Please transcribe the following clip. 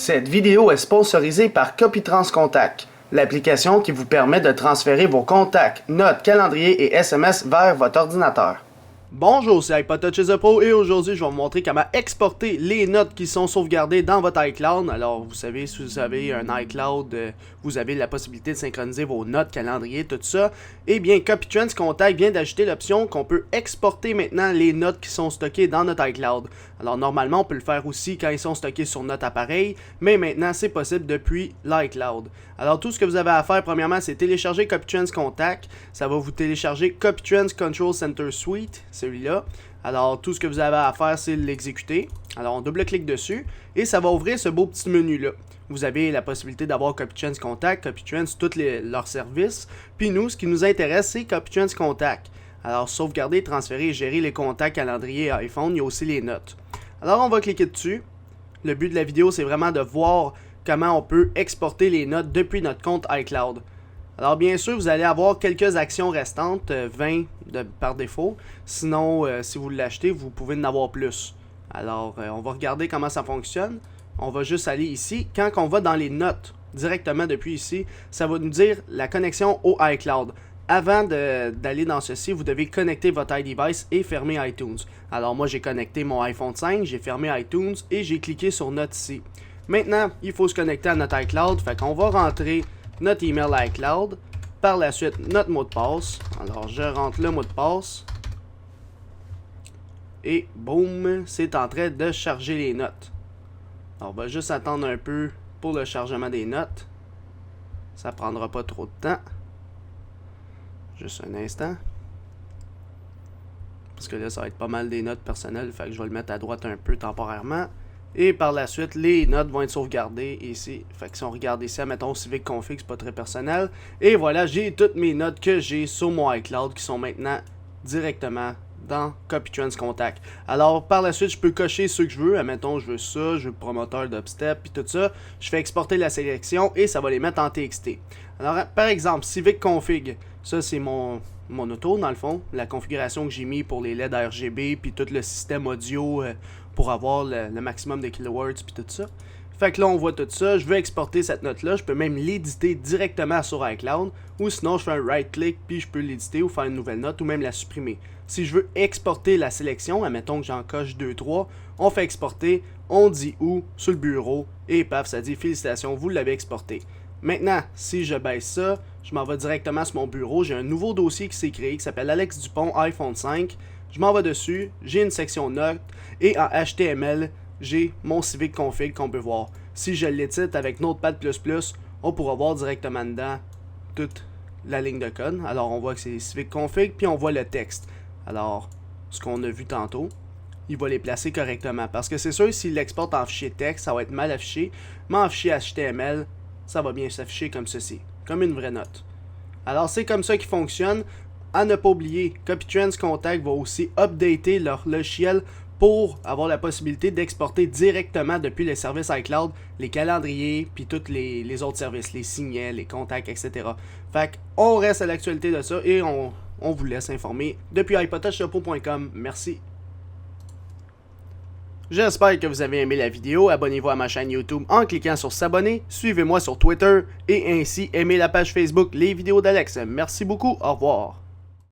Cette vidéo est sponsorisée par Copytrans Contact, l'application qui vous permet de transférer vos contacts, notes, calendriers et SMS vers votre ordinateur. Bonjour, c'est iPodTouch Pro et aujourd'hui je vais vous montrer comment exporter les notes qui sont sauvegardées dans votre iCloud. Alors vous savez, si vous avez un iCloud, vous avez la possibilité de synchroniser vos notes, calendrier, tout ça. Eh bien, Copytrans Contact vient d'ajouter l'option qu'on peut exporter maintenant les notes qui sont stockées dans notre iCloud. Alors normalement on peut le faire aussi quand ils sont stockés sur notre appareil, mais maintenant c'est possible depuis l'iCloud. Alors tout ce que vous avez à faire premièrement c'est télécharger Copytrans Contact. Ça va vous télécharger Copytrans Control Center Suite, celui-là. Alors tout ce que vous avez à faire c'est l'exécuter. Alors on double-clique dessus et ça va ouvrir ce beau petit menu-là. Vous avez la possibilité d'avoir Copytrans Contact, Copytrans, tous leurs services. Puis nous, ce qui nous intéresse c'est Copytrans Contact. Alors sauvegarder, transférer et gérer les contacts, calendrier, iPhone, il y a aussi les notes. Alors on va cliquer dessus. Le but de la vidéo c'est vraiment de voir comment on peut exporter les notes depuis notre compte iCloud. Alors bien sûr, vous allez avoir quelques actions restantes, 20 par défaut. Sinon, si vous l'achetez, vous pouvez en avoir plus. Alors, on va regarder comment ça fonctionne. On va juste aller ici. Quand on va dans les notes, directement depuis ici, ça va nous dire la connexion au iCloud. Avant d'aller dans ceci, vous devez connecter votre iDevice et fermer iTunes. Alors moi, j'ai connecté mon iPhone 5, j'ai fermé iTunes et j'ai cliqué sur Notes ici. Maintenant, il faut se connecter à notre iCloud, fait qu'on va rentrer notre email iCloud, par la suite notre mot de passe. Alors je rentre le mot de passe et boum, c'est en train de charger les notes. Alors on va juste attendre un peu pour le chargement des notes. Ça prendra pas trop de temps. Juste un instant. Parce que là ça va être pas mal des notes personnelles, fait que je vais le mettre à droite un peu temporairement. Et par la suite, les notes vont être sauvegardées ici. Fait que si on regarde ici, mettons Civic Config, c'est pas très personnel. Et voilà, j'ai toutes mes notes que j'ai sur mon iCloud qui sont maintenant directement dans Copytrans Contact. Alors par la suite, je peux cocher ceux que je veux. Admettons, je veux ça, je veux le promoteur d'Upstep, puis tout ça. Je fais exporter la sélection et ça va les mettre en TXT. Alors par exemple, Civic Config, ça c'est mon auto dans le fond. La configuration que j'ai mis pour les LED RGB, puis tout le système audio pour avoir le maximum de kilowatts, puis tout ça. Fait que là, on voit tout ça. Je veux exporter cette note-là. Je peux même l'éditer directement sur iCloud. Ou sinon, je fais un right-click, puis je peux l'éditer ou faire une nouvelle note, ou même la supprimer. Si je veux exporter la sélection, admettons que j'en coche 2-3, on fait exporter, on dit où, sur le bureau, et paf, ça dit félicitations, vous l'avez exporté. Maintenant, si je baisse ça, je m'en vais directement sur mon bureau. J'ai un nouveau dossier qui s'est créé qui s'appelle Alex Dupont iPhone 5. Je m'en vais dessus, j'ai une section notes et en HTML, j'ai mon Civic Config qu'on peut voir. Si je l'édite avec Notepad++, on pourra voir directement dedans toute la ligne de code. Alors on voit que c'est Civic Config, puis on voit le texte. Alors, ce qu'on a vu tantôt, il va les placer correctement. Parce que c'est sûr, s'il l'exporte en fichier texte, ça va être mal affiché. Mais en fichier HTML, ça va bien s'afficher comme ceci, comme une vraie note. Alors c'est comme ça qu'il fonctionne. À ne pas oublier, Copytrans Contact va aussi updater leur logiciel pour avoir la possibilité d'exporter directement depuis le service iCloud les calendriers puis tous les autres services, les signets, les contacts, etc. Fait qu'on reste à l'actualité de ça et on vous laisse informer depuis iPodTouch.com. Merci. J'espère que vous avez aimé la vidéo. Abonnez-vous à ma chaîne YouTube en cliquant sur s'abonner. Suivez-moi sur Twitter et ainsi aimez la page Facebook Les Vidéos d'Alex. Merci beaucoup. Au revoir.